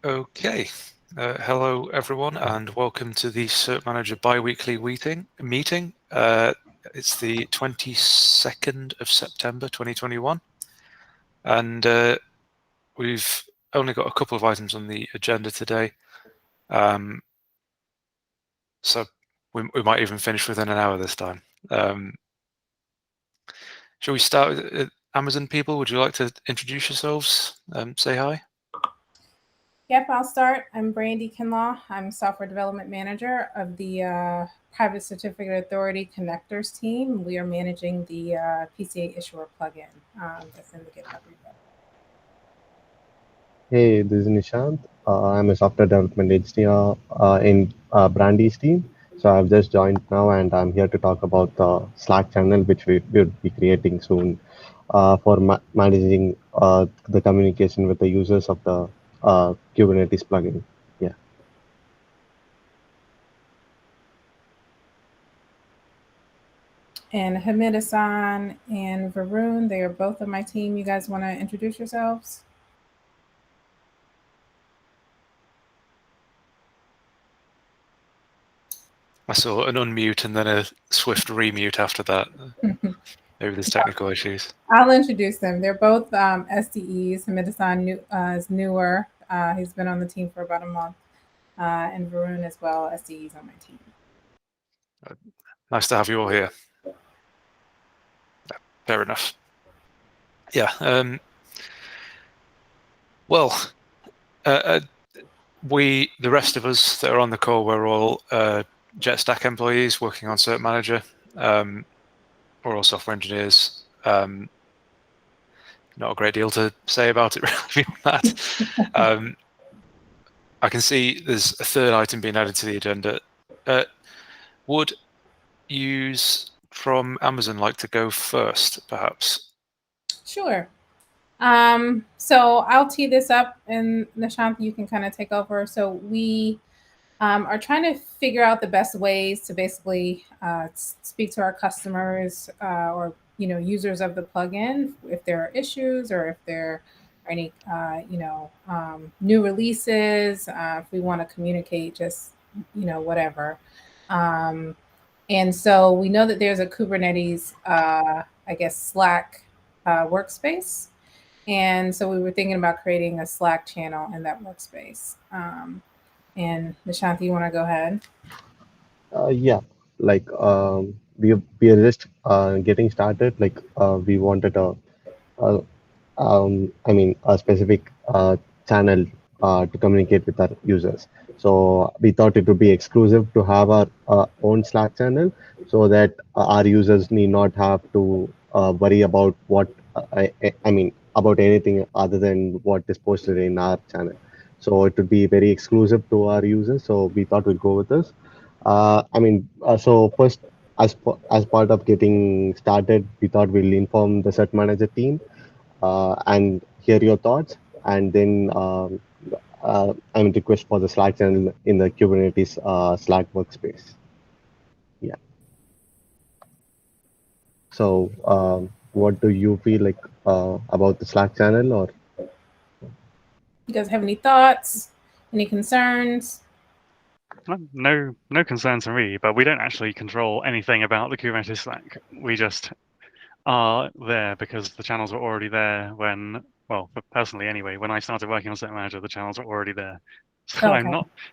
Okay. Hello, everyone, and welcome to the cert-manager bi-weekly meeting. It's the 22nd of September 2021, and we've only got a couple of items on the agenda today, so we might even finish within an hour this time. Shall we start with Amazon people? Would you like to introduce yourselves? Say hi. Yep, I'll start. I'm Brandy Kinlaw. I'm Software Development Manager of the Private Certificate Authority Connectors team. We are managing the PCA Issuer plugin that's in the GitHub repo. Hey, this is Nishant. I'm a software development engineer in Brandy's team. So I've just joined now, and I'm here to talk about the Slack channel, which we will be creating soon for managing the communication with the users of the Kubernetes plugin. Yeah. And Hamid-Hassan and Varun, they are both on my team. You guys want to introduce yourselves? I saw an unmute and then a swift remute after that. Maybe there's technical issues. I'll introduce them. They're both SDEs. Hamid-Hassan is newer. He's been on the team for about a month. And Varun as well, SDEs on my team. Nice to have you all here. Fair enough. Yeah. The rest of us that are on the call, we're all JetStack employees working on cert-manager. We're all software engineers. Not a great deal to say about it really beyond that. I can see there's a third item being added to the agenda. Would yous from Amazon like to go first, perhaps? Sure. So I'll tee this up, and Nishant, you can kind of take over. So we are trying to figure out the best ways to basically speak to our customers or users of the plugin if there are issues or if there are any new releases. If we want to communicate, just whatever. And so we know that there's a Kubernetes, Slack workspace. And so we were thinking about creating a Slack channel in that workspace. And Nishant, you want to go ahead? Yeah. Like we are just getting started. Like we wanted a specific channel to communicate with our users. So we thought it would be exclusive to have our own Slack channel, so that our users need not have to worry about what about anything other than what is posted in our channel. So it would be very exclusive to our users. So we thought we'd go with this. So first, as part of getting started, we thought we'll inform the cert-manager team and hear your thoughts, and then request for the Slack channel in the Kubernetes Slack workspace. Yeah. So what do you feel like about the Slack channel? Or you guys have any thoughts, any concerns? No concerns from me, but we don't actually control anything about the Kubernetes Slack. We just are there because the channels were already there when, well, personally anyway, when I started working on cert-manager, the channels were already there. So okay.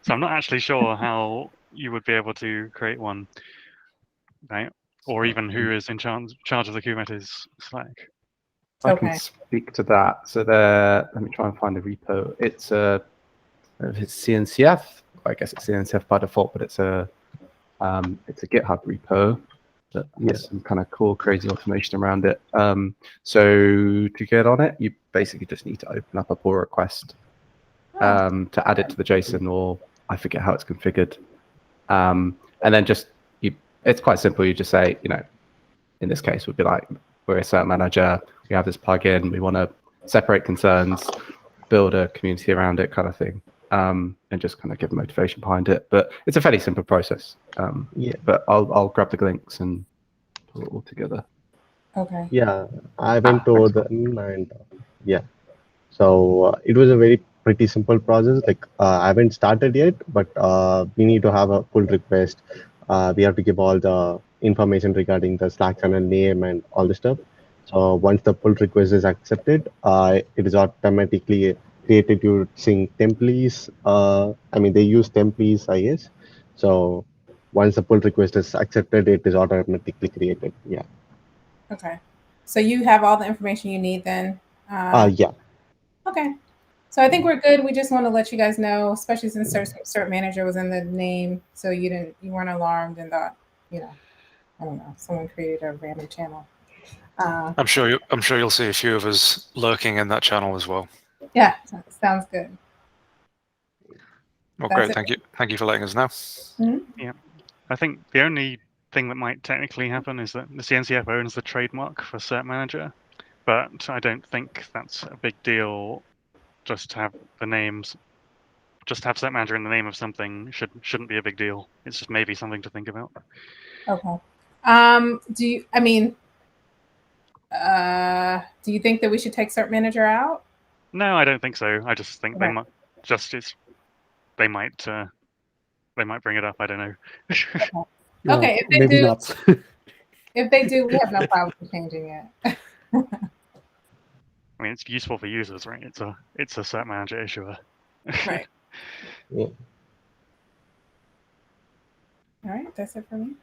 I'm not actually sure how you would be able to create one, right? Or even who is in charge of the Kubernetes Slack. I can speak to that. So let me try and find the repo. It's CNCF. I guess it's CNCF by default, but it's a GitHub repo that has some kind of cool, crazy automation around it. So to get on it, you basically just need to open up a pull request to add it to the JSON, or I forget how it's configured. And then it's quite simple. You just say, in this case, would be like, we're a cert-manager, we have this plugin, we want to separate concerns, build a community around it, kind of thing, and just kind of give motivation behind it. But it's a fairly simple process. But I'll grab the links and pull it all together. Okay. Yeah, I went over them, and So it was a very pretty simple process. Like I haven't started yet, but we need to have a pull request. We have to give all the information regarding the Slack channel name and all the stuff. So once the pull request is accepted, it is automatically created using templates. I mean, they use templates, I guess. So once the pull request is accepted, it is automatically created. Yeah. Okay. So you have all the information you need then? Yeah. Okay. So I think we're good. We just want to let you guys know, especially since cert-manager was in the name, so you weren't alarmed and thought, I don't know, someone created a random channel. I'm sure you'll see a few of us lurking in that channel as well. Yeah, sounds good. Well, That's great. it. Thank you for letting us know. Yeah, I think the only thing that might technically happen is that the CNCF owns the trademark for cert-manager, but I don't think that's a big deal. Just to have the names, just have cert-manager in the name of something shouldn't be a big deal. It's just maybe something to think about. Okay. Do you think that we should take cert-manager out? No, I don't think so. I just think Okay. they might bring it up. I don't know. Well, Okay, if they maybe do- not. If they do, we have no problem changing it. I mean, it's useful for users, right? It's a cert-manager issuer. Right. Yeah. All right, that's it for me.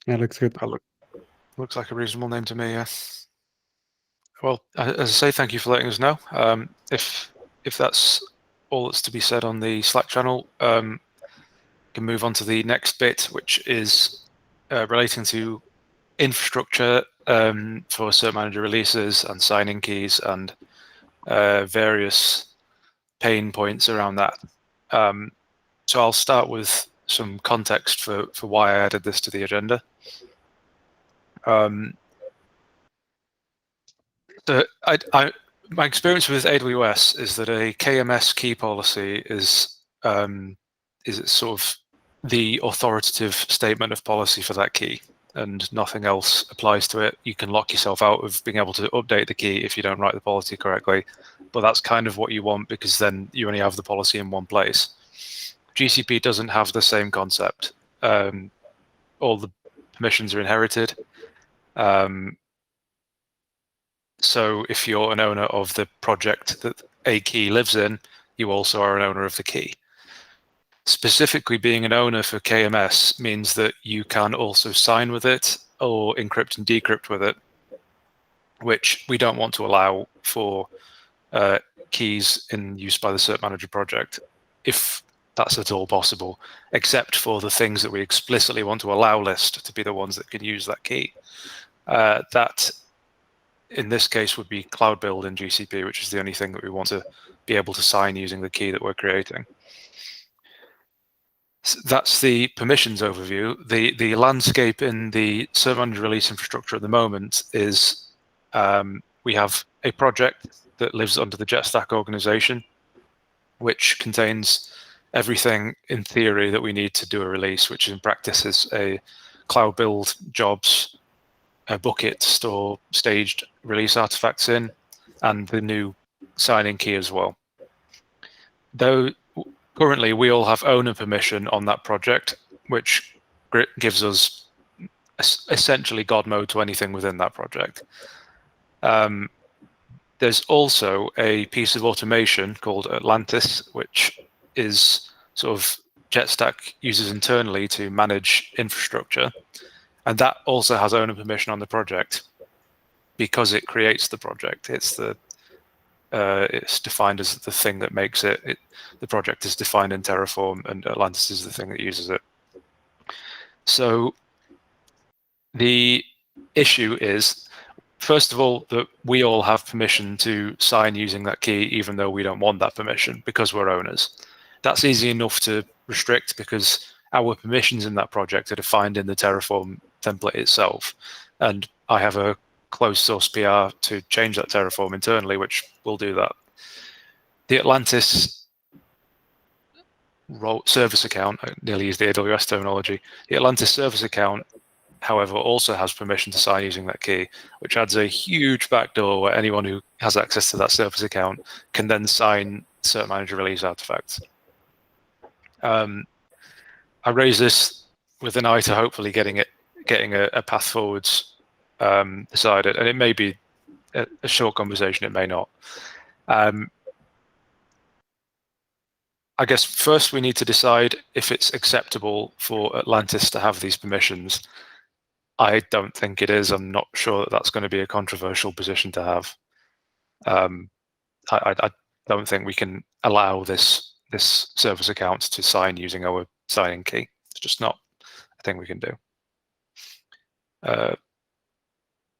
Yeah, looks good. Looks like a reasonable name to me. Yeah. Well, as I say, thank you for letting us know. If that's all that's to be said on the Slack channel, we can move on to the next bit, which is relating to infrastructure for cert-manager releases and signing keys and various pain points around that. So I'll start with some context for why I added this to the agenda. My experience with AWS is that a KMS key policy is sort of the authoritative statement of policy for that key, and nothing else applies to it. You can lock yourself out of being able to update the key if you don't write the policy correctly, but that's kind of what you want, because then you only have the policy in one place. GCP doesn't have the same concept. All the permissions are inherited. So if you're an owner of the project that a key lives in, you also are an owner of the key. Specifically, being an owner for KMS means that you can also sign with it or encrypt and decrypt with it, which we don't want to allow for keys in use by the cert-manager project, if that's at all possible, except for the things that we explicitly want to allow list to be the ones that can use that key. That, in this case, would be Cloud Build in GCP, which is the only thing that we want to be able to sign using the key that we're creating. So that's the permissions overview. The landscape in the cert-manager release infrastructure at the moment is we have a project that lives under the JetStack organization, which contains everything in theory that we need to do a release, which in practice is a Cloud Build jobs, a bucket to store staged release artifacts in, and the new signing key as well. Though currently we all have owner permission on that project, which gives us essentially God mode to anything within that project. There's also a piece of automation called Atlantis, which is sort of JetStack uses internally to manage infrastructure. And that also has owner permission on the project because it creates the project. It's defined as the thing that makes it. The project is defined in Terraform, and Atlantis is the thing that uses it. So the issue is, first of all, that we all have permission to sign using that key, even though we don't want that permission because we're owners. That's easy enough to restrict because our permissions in that project are defined in the Terraform template itself. And I have a closed source PR to change that Terraform internally, which will do that. The Atlantis service account, I nearly used the AWS terminology. The Atlantis service account however, also has permission to sign using that key, which adds a huge backdoor where anyone who has access to that service account can then sign cert-manager release artifacts. I raise this with an eye to hopefully getting a path forwards decided, and it may be a short conversation, it may not. I guess first we need to decide if it's acceptable for Atlantis to have these permissions. I don't think it is. I'm not sure that that's going to be a controversial position to have. I don't think we can allow this service account to sign using our signing key. It's just not a thing we can do.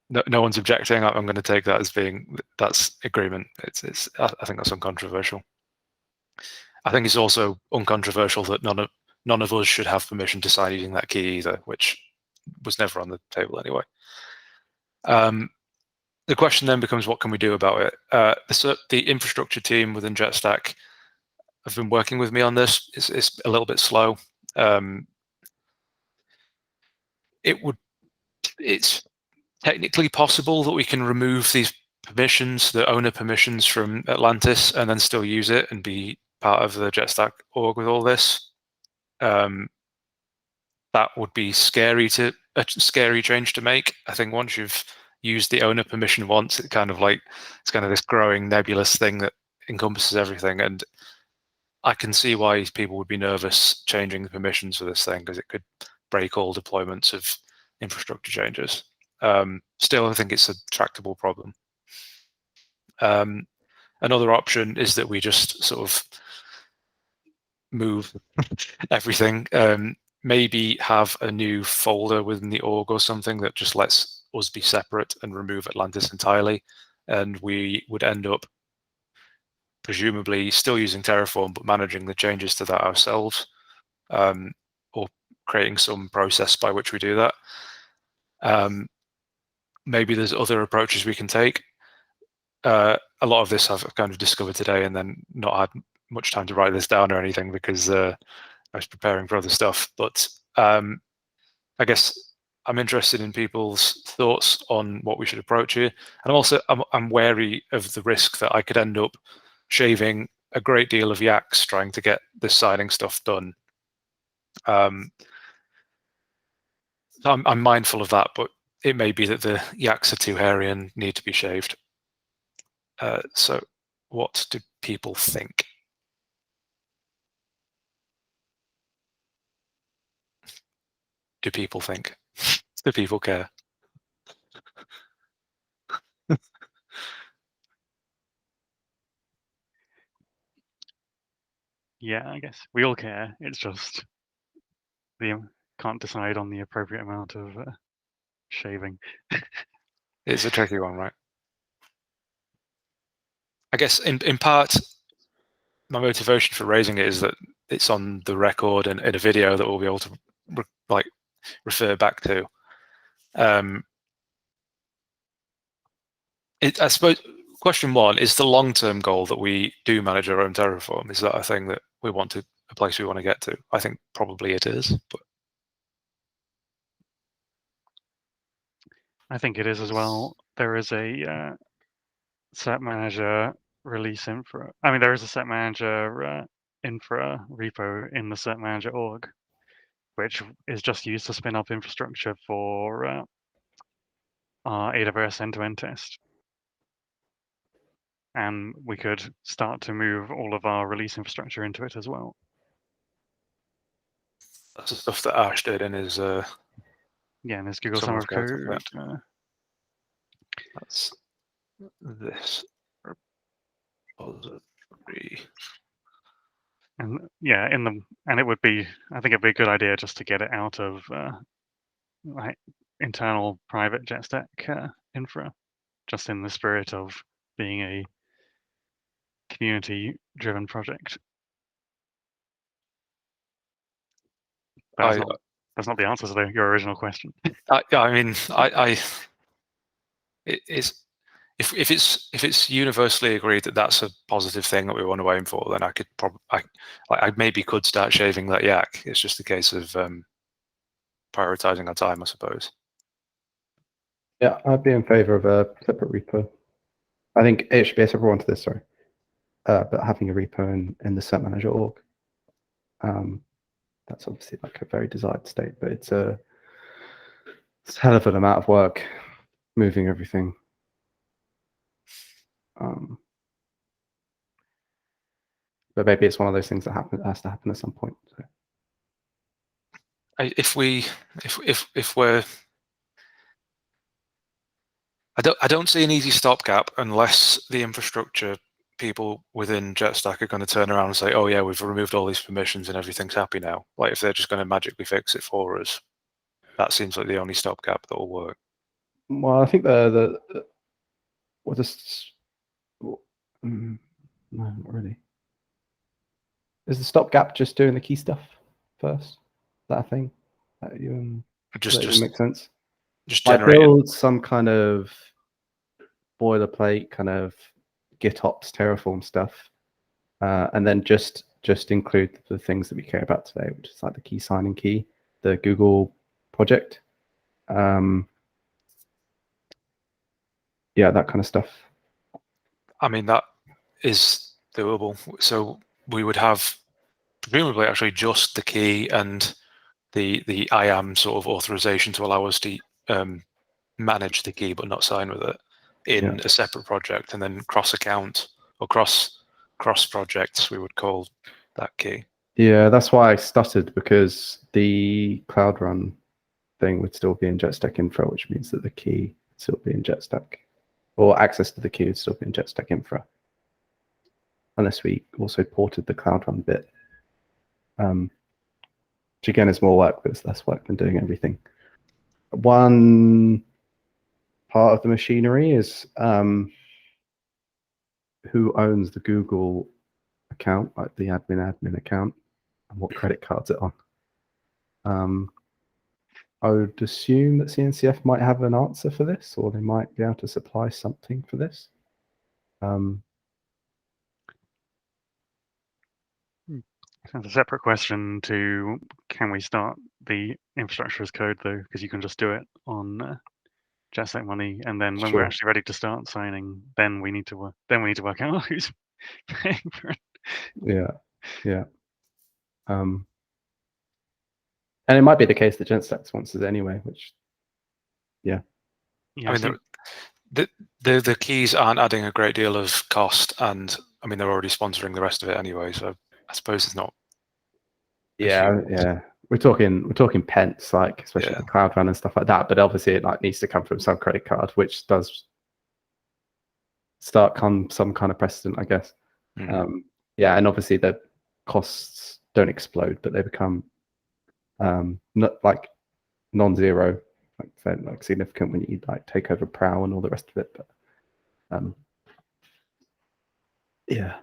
No one's objecting. I'm going to take that as being that's agreement. I think that's uncontroversial. I think it's also uncontroversial that none of us should have permission to sign using that key either, which was never on the table anyway. The question then becomes, what can we do about it? The infrastructure team within JetStack have been working with me on this. It's a little bit slow. It's technically possible that we can remove these permissions, the owner permissions from Atlantis, and then still use it and be part of the JetStack org with all this. That would be a scary change to make. I think once you've used the owner permission once, it's kind of this growing nebulous thing that encompasses everything. And I can see why people would be nervous changing the permissions for this thing, because it could break all deployments of infrastructure changes. Still, I think it's a tractable problem. Another option is that we just sort of move everything, maybe have a new folder within the org or something that just lets us be separate and remove Atlantis entirely. And we would end up presumably still using Terraform, but managing the changes to that ourselves, or creating some process by which we do that. Maybe there's other approaches we can take. A lot of this I've kind of discovered today and then not had much time to write this down or anything because I was preparing for other stuff. But I guess I'm interested in people's thoughts on what we should approach here. And I'm wary of the risk that I could end up shaving a great deal of yaks trying to get this signing stuff done. I'm mindful of that, but it may be that the yaks are too hairy and need to be shaved. So what do people think? Do people think? Do people care? Yeah, I guess we all care. It's just we can't decide on the appropriate amount of shaving. It's a tricky one, right? I guess in part, my motivation for raising it is that it's on the record and in a video that we'll be able to refer back to. I suppose question one is the long-term goal that we do manage our own Terraform. Is that a thing that we want to, a place we want to get to? I think probably it is, but I think it is as well. There is a cert-manager release infra. I mean, there is a cert-manager infra repo in the cert-manager org, which is just used to spin up infrastructure for our AWS end-to-end test. And we could start to move all of our release infrastructure into it as well. that's the stuff that Ash did in his Yeah, and there's Google Summer Summer of of Code, Code. that's this repository. And yeah, and it would be, I think it'd be a good idea just to get it out of like internal private JetStack infra, just in the spirit of being a community-driven project. But that's not the answer to your original question. I mean, if it's universally agreed that that's a positive thing that we want to aim for, then I could I maybe could start shaving that yak. It's just a case of prioritizing our time, I suppose. Yeah, I'd be in favor of a separate repo. I think it should be a separate one to this, sorry. But having a repo in the cert-manager org, that's obviously like a very desired state, but it's a hell of an amount of work moving everything. But maybe it's one of those things that has to happen at some point. So. If we're, I don't see an easy stopgap unless the infrastructure people within JetStack are going to turn around and say, "Oh yeah, we've removed all these permissions and everything's happy now." Like if they're just going to magically fix it for us, that seems like the only stopgap that will work. Well, I think no, not really. Is the stopgap just doing the key stuff first? Is that a thing? Does that even make sense? Just I generate build some kind of boilerplate kind of GitOps Terraform stuff, and then just include the things that we care about today, which is like the key signing key, the Google project, yeah, that kind of stuff. I mean, that is doable. So we would have presumably actually just the key and the IAM sort of authorization to allow us to manage the key but not sign with it in a separate project, and then cross account or cross projects we would call that key. Yeah, that's why I stuttered, because the Cloud Run thing would still be in JetStack Infra, which means that the key would still be in JetStack, or access to the key would still be in JetStack Infra, unless we also ported the Cloud Run bit, which again is more work, but it's less work than doing everything. One part of the machinery is who owns the Google account, like the admin account, and what credit card's it on. I would assume that CNCF might have an answer for this, or they might be able to supply something for this. That's a separate question to, can we start the infrastructure as code though? Because you can just do it on JetStack Money, and then when we're actually ready to start signing, then we need to work out who's paying for it. Yeah. And it might be the case that JetStack sponsors anyway, which, yeah. I mean, the keys aren't adding a great deal of cost, and I mean they're already sponsoring the rest of it anyway, so I suppose it's not. Yeah. We're talking pence, like especially the Cloud Run and stuff like that. But obviously, it like needs to come from some credit card, which does start some kind of precedent, I guess. Yeah, and obviously the costs don't explode, but they become not like non-zero, like significant when you like take over Prow and all the rest of it. But yeah.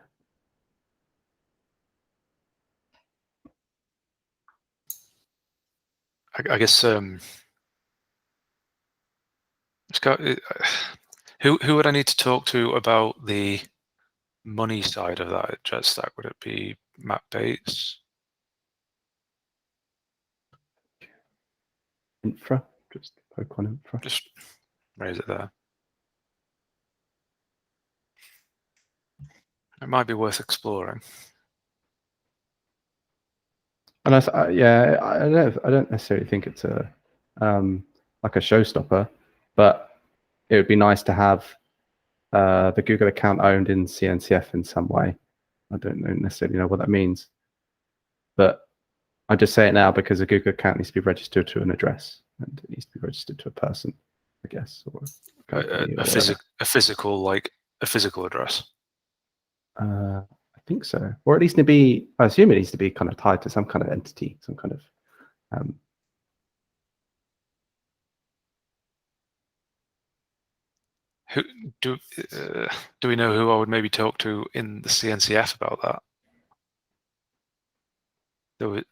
I guess Scott, who would I need to talk to about the money side of that at JetStack? Would it be Matt Bates? Infra, just poke on infra. Just raise it there. It might be worth exploring. And I don't necessarily think it's a like a showstopper, but it would be nice to have the Google account owned in CNCF in some way. I don't necessarily know what that means, but I just say it now because a Google account needs to be registered to an address, and it needs to be registered to a person, I guess, or a physical address. I think so, or at least I assume it needs to be kind of tied to some kind of entity, some kind of. Who do we know who I would maybe talk to in the CNCF about that? There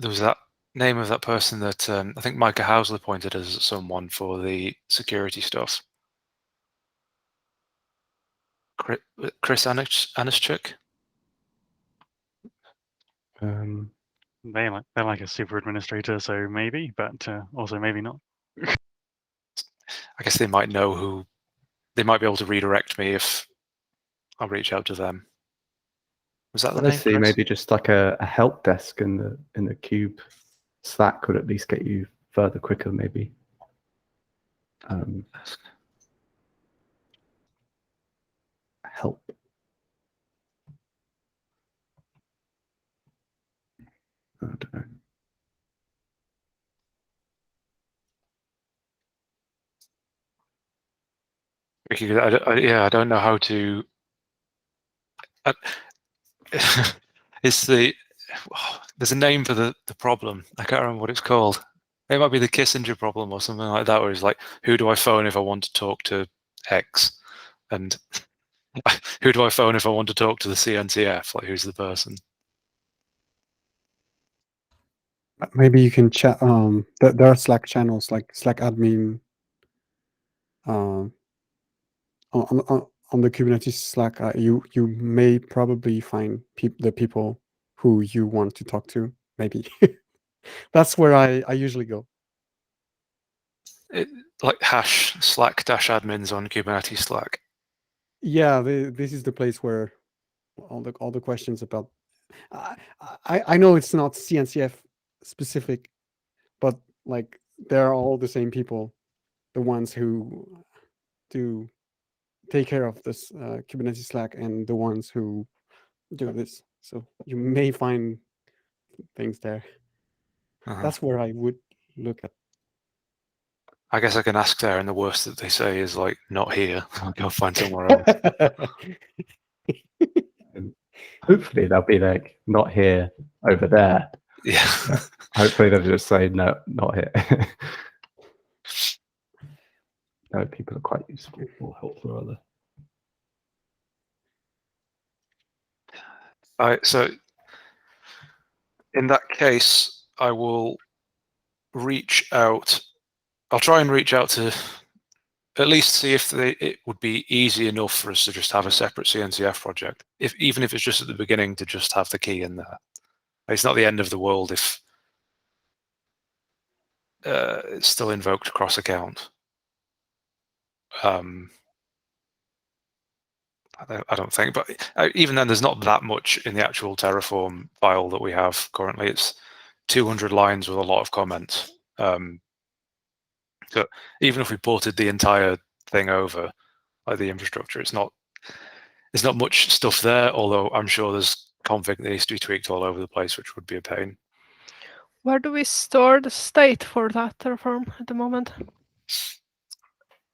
was that name of that person that I think Micah Housley pointed as someone for the security stuff. Chris Anischuk? they're like a super administrator, so maybe, but also maybe not. I guess they might know who. They might be able to redirect me if I reach out to them. Was that the name? Honestly, Chris? maybe just like a help desk in the Cube Slack could at least get you further quicker, maybe. Help. I don't know. I don't know how to. It's there's a name for the problem. I can't remember what it's called. It might be the Kissinger problem or something like that, where it's like, who do I phone if I want to talk to X? And who do I phone if I want to talk to the CNCF? Like, who's the person? Maybe you can chat. There are Slack channels like Slack admin. On the Kubernetes Slack, you may probably find the people who you want to talk to. Maybe that's where I usually go. Like hash Slack-admins on Kubernetes Slack. Yeah, this is the place where all the questions about. I know it's not CNCF specific, but like they're all the same people, the ones who do take care of this Kubernetes Slack and the ones who do this. So you may find things there. That's where I would look at. I guess I can ask there, and the worst that they say is like, not here. I'll go find somewhere else. And hopefully they'll be like, not here, over there. Yeah. Hopefully they'll just say, no, not here. No, people are quite useful or helpful, rather. So in that case, I will reach out. I'll try and reach out to at least see if it would be easy enough for us to just have a separate CNCF project, even if it's just at the beginning to just have the key in there. It's not the end of the world if it's still invoked cross account. I don't think, but even then, there's not that much in the actual Terraform file that we have currently. It's 200 lines with a lot of comments. So even if we ported the entire thing over, like the infrastructure, it's not much stuff there. Although I'm sure there's config that needs to be tweaked all over the place, which would be a pain. Where do we store the state for that Terraform at the moment?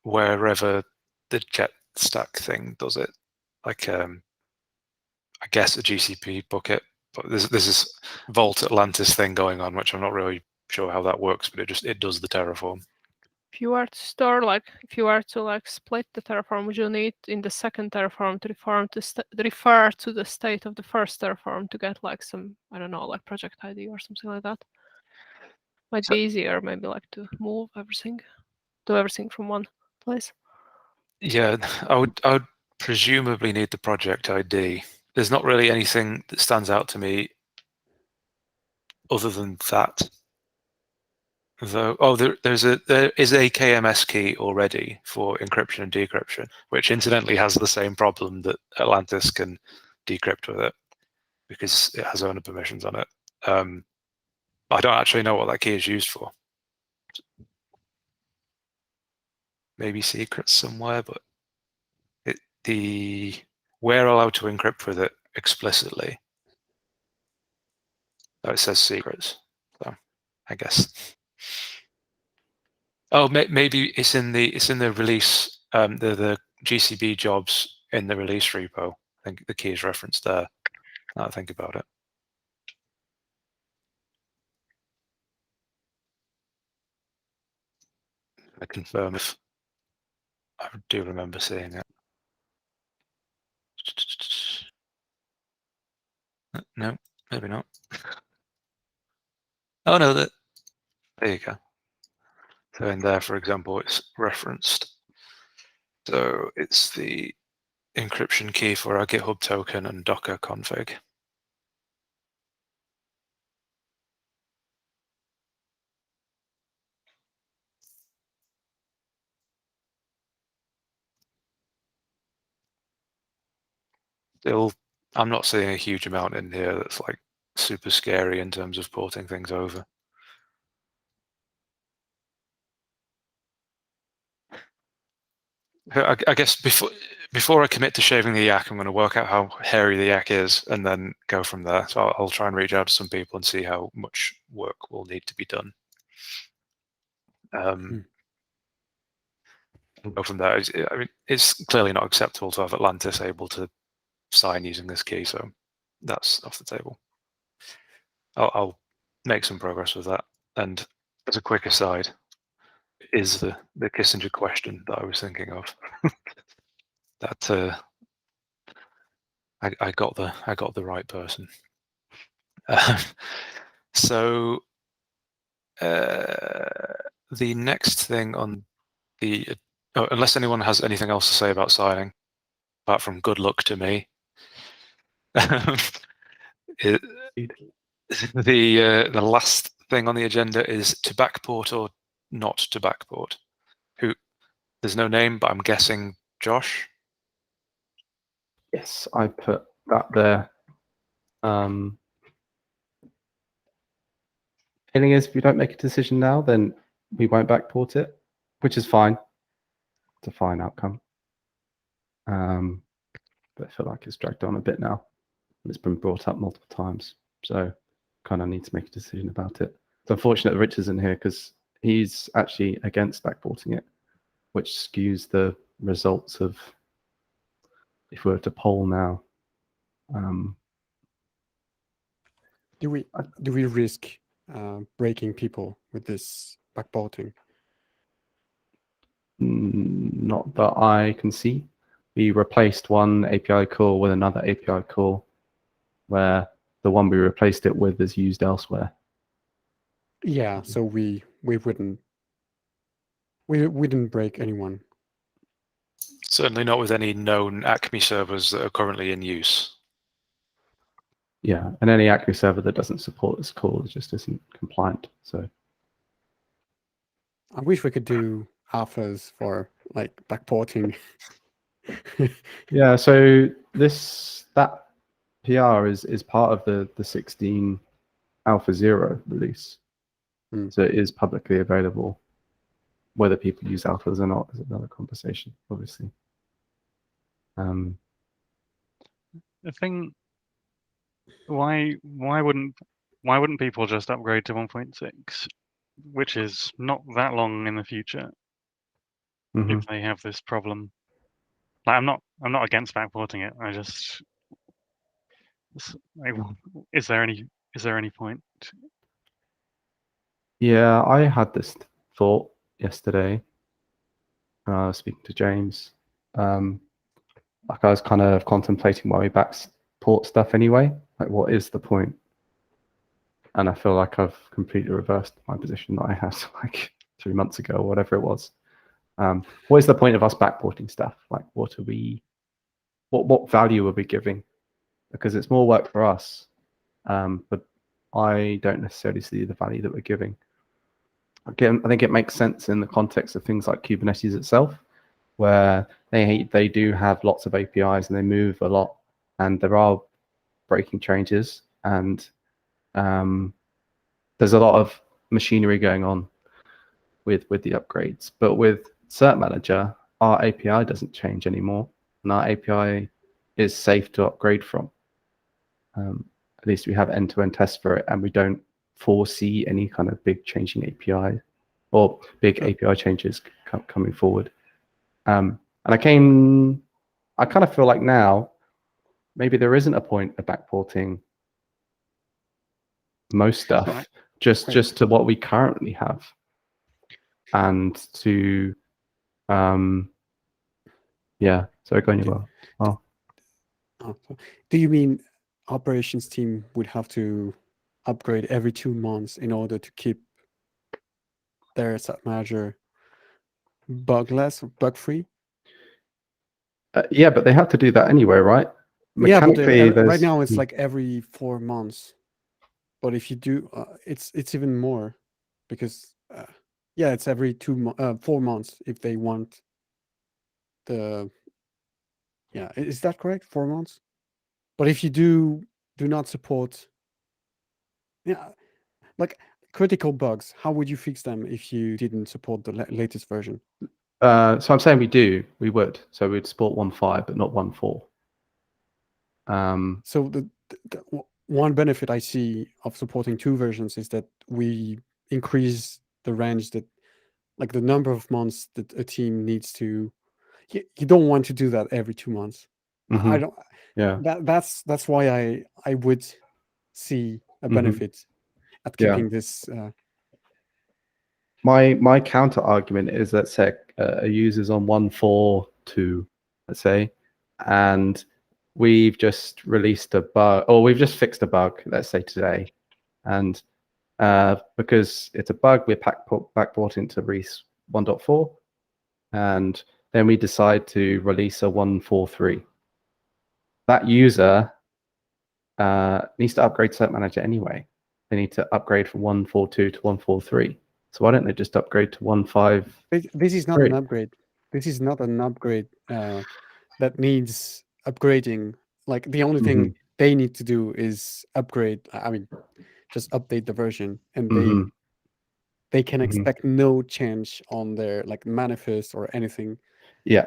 Wherever the jet stack thing does it, like I guess a GCP bucket, but there's this Vault Atlantis thing going on, which I'm not really sure how that works, but it does the Terraform. If you were to store, if you were to split the Terraform, would you need in the second Terraform to refer to the state of the first Terraform to get some, I don't know, project ID or something like that? Might be easier, maybe to move everything, do everything from one place. Yeah, I would presumably need the project ID. There's not really anything that stands out to me other than that. Though, there is a KMS key already for encryption and decryption, which incidentally has the same problem that Atlantis can decrypt with it because it has owner permissions on it. I don't actually know what that key is used for. Maybe secrets somewhere, but we're allowed to encrypt with it explicitly. Oh, it says secrets, so I guess. Oh, maybe it's in the release. The GCB jobs in the release repo. I think the key is referenced there. Now I think about it. I confirm if I do remember seeing it. No, maybe not. Oh no, there you go. So in there, for example, it's referenced. So it's the encryption key for our GitHub token and Docker config. still, I'm not seeing a huge amount in here that's like super scary in terms of porting things over. I guess before I commit to shaving the yak, I'm going to work out how hairy the yak is and then go from there. So I'll try and reach out to some people and see how much work will need to be done. And go from there. I mean, it's clearly not acceptable to have Atlantis able to sign using this key, so that's off the table. I'll make some progress with that. And as a quick aside, is the Kissinger question that I was thinking of. That I got the right person. So the next thing on the unless anyone has anything else to say about signing, apart from good luck to me, the last thing on the agenda is to backport or not to backport. There's no name, but I'm guessing Josh. Yes, I put that there. Feeling is, if we don't make a decision now, then we won't backport it, which is fine. It's a fine outcome. But I feel like it's dragged on a bit now. It's been brought up multiple times, so kind of need to make a decision about it. It's unfortunate that Rich isn't here because he's actually against backporting it, which skews the results of if we were to poll now. Do we risk breaking people with this backporting? Not that I can see. We replaced one API call with another API call where the one we replaced it with is used elsewhere. Yeah, so we wouldn't break anyone. Certainly not with any known Acme servers that are currently in use. Yeah, and any Acme server that doesn't support this call just isn't compliant. So I wish we could do alphas for like backporting. yeah, so that PR is part of the 16 Alpha 0 release. So it is publicly available. Whether people use alphas or not is another conversation, obviously. The thing, why wouldn't people just upgrade to 1.6, which is not that long in the future, if they have this problem? Like, I'm not against backporting it. I just, like, is there any point? Yeah, I had this thought yesterday. Speaking to James, like I was kind of contemplating why we backport stuff anyway. Like, what is the point? And I feel like I've completely reversed my position that I had like 3 months ago or whatever it was. What is the point of us backporting stuff? Like, what value are we giving? Because it's more work for us, but I don't necessarily see the value that we're giving. Again, I think it makes sense in the context of things like Kubernetes itself, where they do have lots of APIs and they move a lot, and there are breaking changes, and there's a lot of machinery going on with the upgrades. But with cert-manager, our API doesn't change anymore, and our API is safe to upgrade from. At least we have end-to-end tests for it, and we don't foresee any kind of big changing API or big API changes coming forward. And I kind of feel like now maybe there isn't a point of backporting most stuff, just to what we currently have, and to yeah. So going well. Do you mean operations team would have to upgrade every 2 months in order to keep their cert-manager bugless, bug-free? Yeah, but they have to do that anyway, right? Mechanically, yeah, but right now it's like every 4 months. But if you do, it's even more, because yeah, it's every 4 months if they want the. Yeah, is that correct? 4 months? But if you do not support, yeah, like critical bugs, how would you fix them if you didn't support the latest version? So I'm saying we would. So we'd support 1.5, but not 1.4. So the one benefit I see of supporting 2 versions is that we increase the range that, like the number of months that a team needs to. You don't want to do that every 2 months. I don't. Yeah. That's why I would see a benefit at keeping this. My counter argument is that say a user's on 1.4.2, let's say, and we've just released a bug, or we've just fixed a bug, let's say today, and because it's a bug, we're backporting to release 1.4, and then we decide to release a 1.4.3. That user needs to upgrade cert-manager anyway. They need to upgrade from 1.4.2 to 1.4.3. So why don't they just upgrade to 1.5? This is not an upgrade. This is not an upgrade that needs upgrading. Like the only thing they need to do is upgrade. I mean, just update the version, and they can expect no change on their like manifest or anything. Yeah,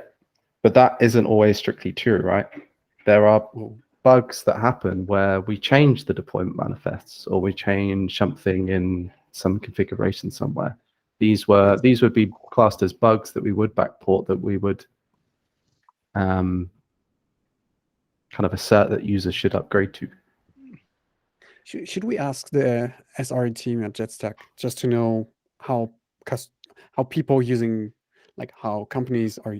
but that isn't always strictly true, right? There are bugs that happen where we change the deployment manifests, or we change something in some configuration somewhere. These would be classed as bugs that we would backport, that we would kind of assert that users should upgrade to. Should we ask the SRE team at Jetstack just to know how people using, like how companies are,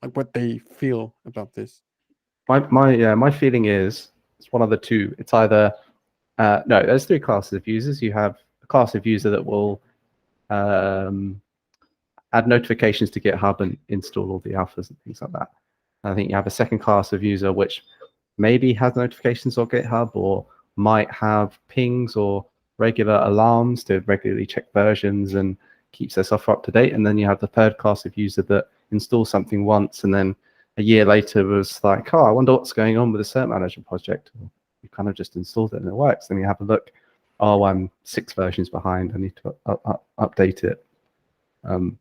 like what they feel about this? My feeling is it's one of the two. It's either no, there's 3 classes of users. You have a class of user that will add notifications to GitHub and install all the alphas and things like that. I think you have a second class of user which maybe has notifications on GitHub, or might have pings or regular alarms to regularly check versions and keeps their software up to date. And then you have the third class of user that installs something once and then a year later was like, oh, I wonder what's going on with the cert-manager project. You kind of just installed it and it works. Then you have a look, oh, I'm 6 versions behind. I need to update it. But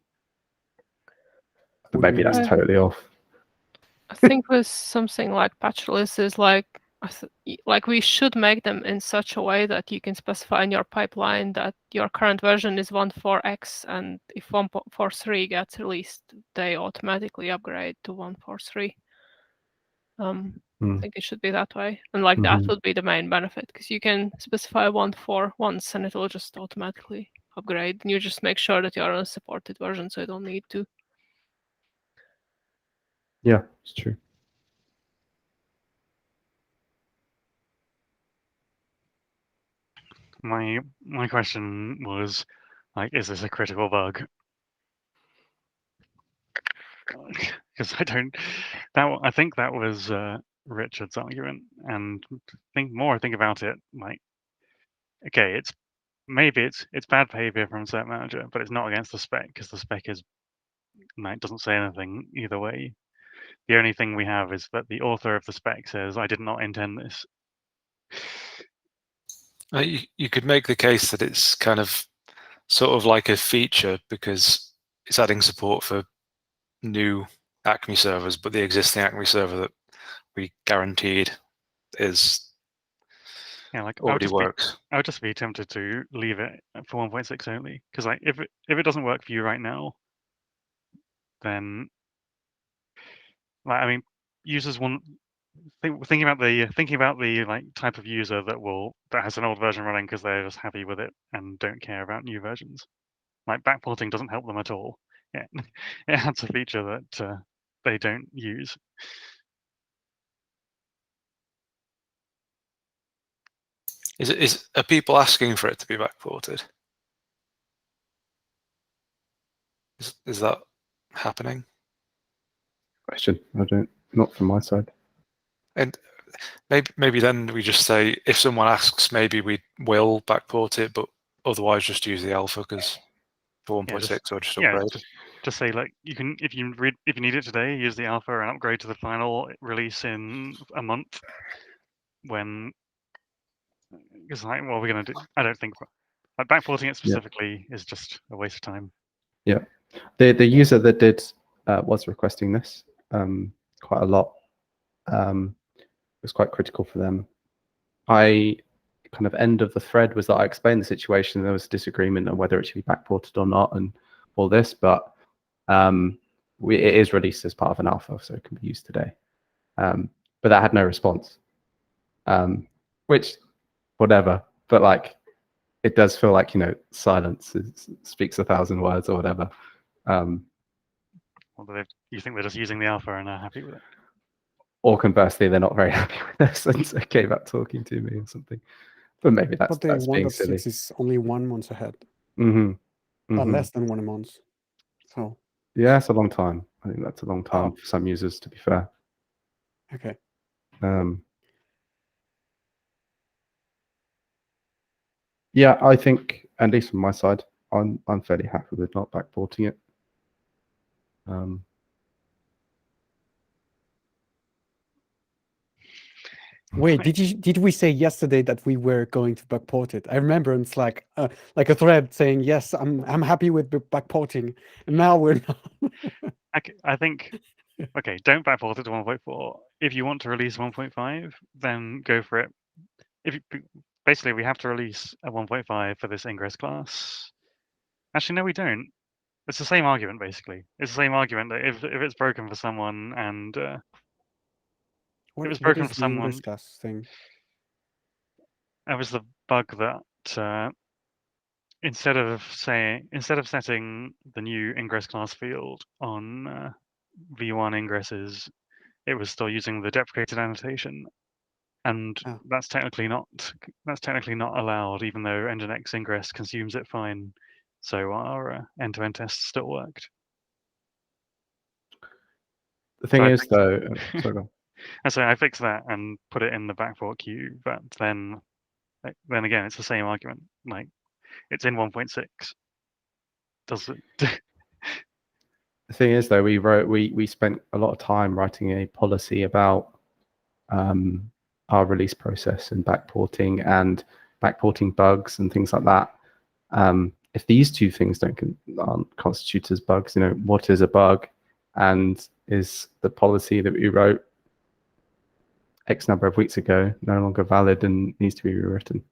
maybe that's totally off. I think with something like patch releases, like we should make them in such a way that you can specify in your pipeline that your current version is 1.4x, and if 1.4.3 gets released, they automatically upgrade to 1.4.3. I think it should be that way, and like that would be the main benefit, because you can specify 1.4 once and it will just automatically upgrade, and you just make sure that you're on a supported version, so you don't need to. Yeah, it's true. My question was, like, is this a critical bug? Because I think that was Richard's argument, and think about it, like, okay, maybe it's bad behavior from cert-manager, but it's not against the spec, because the spec is, like, doesn't say anything either way. The only thing we have is that the author of the spec says, I did not intend this. You could make the case that it's kind of sort of like a feature because it's adding support for new Acme servers, but the existing Acme server that we guaranteed is already works. I would just be tempted to leave it for 1.6 only, because like if it doesn't work for you right now, then like, I mean, users want thinking about the like type of user that has an old version running because they're just happy with it and don't care about new versions. Like, backporting doesn't help them at all. Yeah, it adds a feature that they don't use. Are people asking for it to be backported? Is that happening? Question. Not from my side. And maybe then we just say, if someone asks, maybe we will backport it, but otherwise just use the alpha, because for 1.6 or just upgrade. Just say, like, you can, if you need it today, use the alpha and upgrade to the final release in a month. when it's like, what are we going to do? I don't think like backporting it specifically is just a waste of time. Yeah, the user that did was requesting this quite a lot. It was quite critical for them. I kind of end of the thread was that I explained the situation. There was a disagreement on whether it should be backported or not, and all this, but it is released as part of an alpha, so it can be used today. But that had no response, which, whatever. But like, it does feel like, you know, silence speaks 1,000 words or whatever. Well, you think they're just using the alpha and are happy with it? Or conversely, they're not very happy with us and so gave up talking to me or something. But maybe that's But the being silly. 1.6 is only 1 month ahead. Less than 1 month. So yeah, it's a long time. I think that's a long time for some users, to be fair. Okay. Yeah, I think, at least from my side, I'm fairly happy with not backporting it. Wait, did we say yesterday that we were going to backport it? I remember it's like a thread saying yes, I'm happy with backporting, and now we're not. I think okay, don't backport it to 1.4. If you want to release 1.5, then go for it. Basically, we have to release a 1.5 for this ingress class. Actually, no, we don't. It's the same argument, basically. It's the same argument that if it's broken for someone and What, it was what broken is for the someone. ingress class thing? That was the bug that instead of setting the new ingress class field on v1 ingresses, it was still using the deprecated annotation, and that's technically not allowed, even though nginx ingress consumes it fine. So our end-to-end tests still worked. The thing is, though, sorry. So I fixed that and put it in the backport queue, but then again, it's the same argument. Like, it's in 1.6. Does it? The thing is, though, we spent a lot of time writing a policy about our release process and backporting bugs and things like that. If these two things aren't constituted as bugs, you know, what is a bug, and is the policy that we wrote X number of weeks ago no longer valid and needs to be rewritten?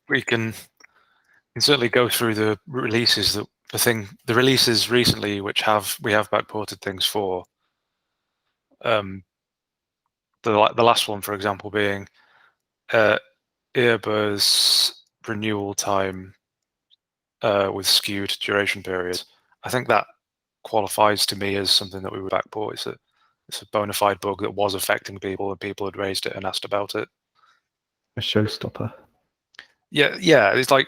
We can certainly go through the releases the releases recently which we have backported things for. The last one, for example, being earbur's renewal time with skewed duration periods. I think that qualifies to me as something that we would backport. It's a bona fide bug that was affecting people, and people had raised it and asked about it. A showstopper. Yeah. It's like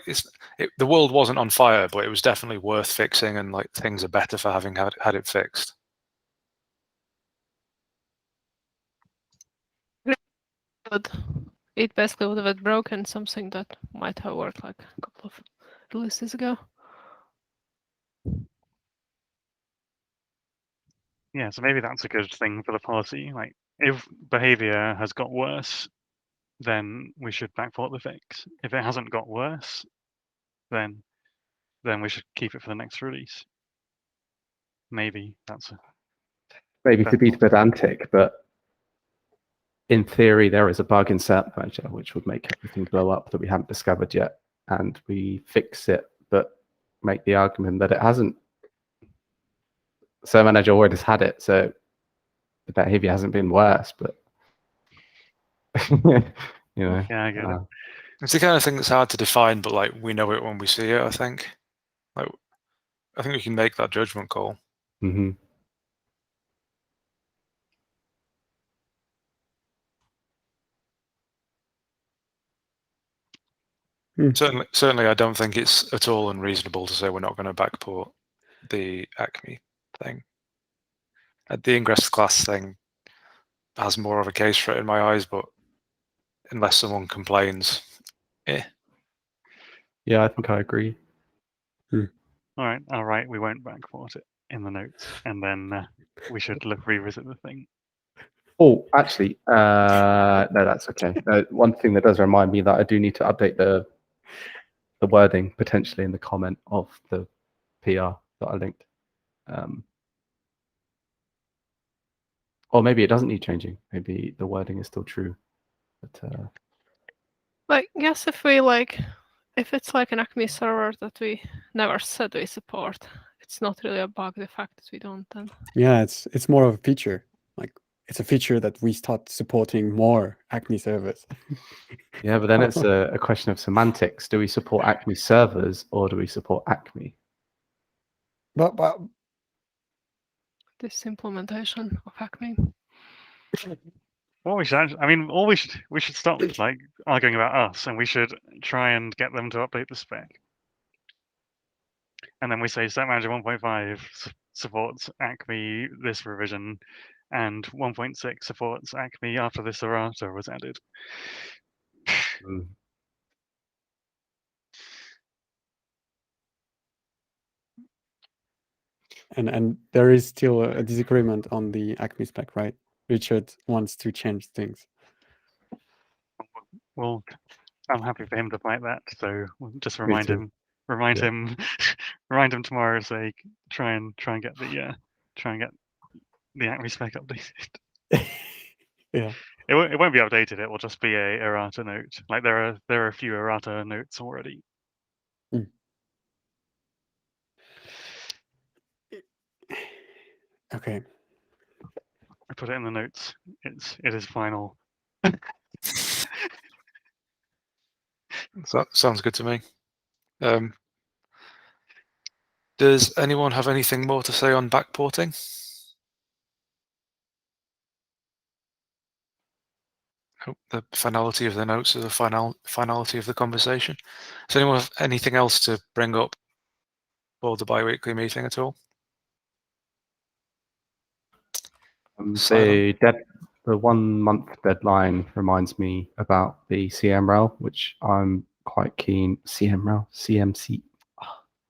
the world wasn't on fire, but it was definitely worth fixing, and like things are better for having had it fixed. It basically would have broken something that might have worked like a couple of releases ago. Yeah, so maybe that's a good thing for the policy. Like, if behavior has got worse, then we should backport the fix. If it hasn't got worse, then we should keep it for the next release. Maybe that's maybe to be pedantic, but in theory, there is a bug in cert-manager which would make everything blow up that we haven't discovered yet, and we fix it, but make the argument that it hasn't. Cert-manager already has had it, so the behavior hasn't been worse, but you know. Yeah, I get it. It's the kind of thing that's hard to define, but like we know it when we see it. I think we can make that judgment call. Mm-hmm. Certainly, I don't think it's at all unreasonable to say we're not going to backport the Acme thing. The ingress class thing has more of a case for it in my eyes, but unless someone complains, Yeah, I think I agree. All right, we won't backport it. in the notes, and then we should revisit the thing. Oh, actually, no, that's okay. One thing that does remind me that I do need to update the wording potentially in the comment of the PR that I linked. Or maybe it doesn't need changing. Maybe the wording is still true. But Like, yes, if it's like an Acme server that we never said we support, it's not really a bug. The fact that we don't then. Yeah, it's more of a feature. Like it's a feature that we start supporting more Acme servers. yeah, but then it's a question of semantics. Do we support Acme servers or do we support Acme? But This implementation of Acme. Well, we should. I mean, we should stop like arguing about us, and we should try and get them to update the spec. And then we say cert-manager 1.5 supports Acme this revision, and 1.6 supports Acme after this errata was added. And there is still a disagreement on the Acme spec, right? Richard wants to change things. Well, I'm happy for him to fight that. So just Me remind too. him, Yeah. remind him tomorrow. Say try and get the Acme spec updated. Yeah. It won't be updated. It will just be a errata note. Like there are a few errata notes already. Okay. I put it in the notes. It is final. So, sounds good to me. Does anyone have anything more to say on backporting? The finality of the notes or the finality of the conversation. Does anyone have anything else to bring up for the bi-weekly meeting at all? The 1 month deadline reminds me about the CMREL, which I'm quite keen. CMREL,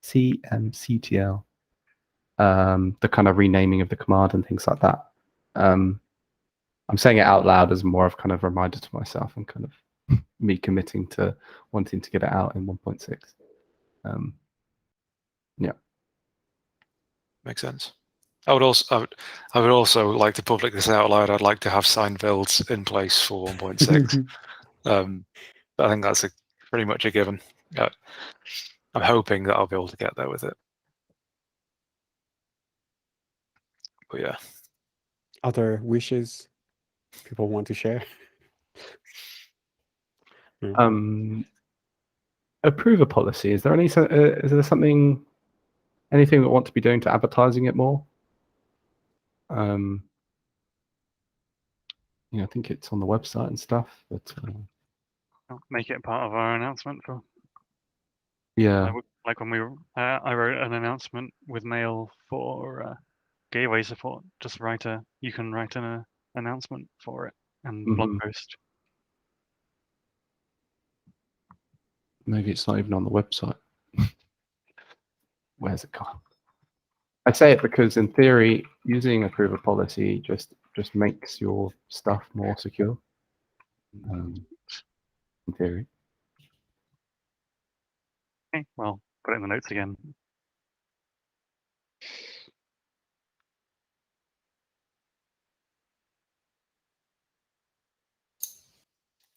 CMCTL, the kind of renaming of the command and things like that. I'm saying it out loud as more of kind of reminder to myself and kind of me committing to wanting to get it out in 1.6. Yeah, makes sense. I would also like to public this out loud. I'd like to have signed builds in place for 1.6. I think that's pretty much a given. I'm hoping that I'll be able to get there with it. But yeah. Other wishes people want to share? Approver policy. Is there any? Is there something? Anything we want to be doing to advertising it more? I think it's on the website and stuff, but Make it part of our announcement for. Yeah. Like when I wrote an announcement with mail for gateway support. Just you can write an announcement for it and blog post. Maybe it's not even on the website. Where's it gone? I say it because in theory, using approver policy just makes your stuff more secure. In theory. Okay, well, put it in the notes again.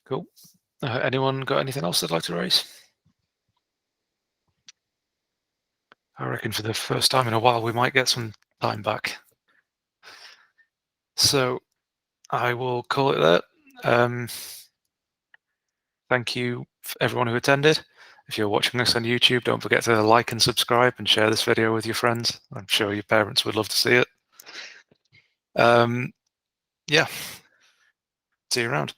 Cool. Anyone got anything else they'd like to raise? I reckon for the first time in a while, we might get some time back. So I will call it there. Thank you for everyone who attended. If you're watching this on YouTube, don't forget to like and subscribe and share this video with your friends. I'm sure your parents would love to see it. Yeah. See you around.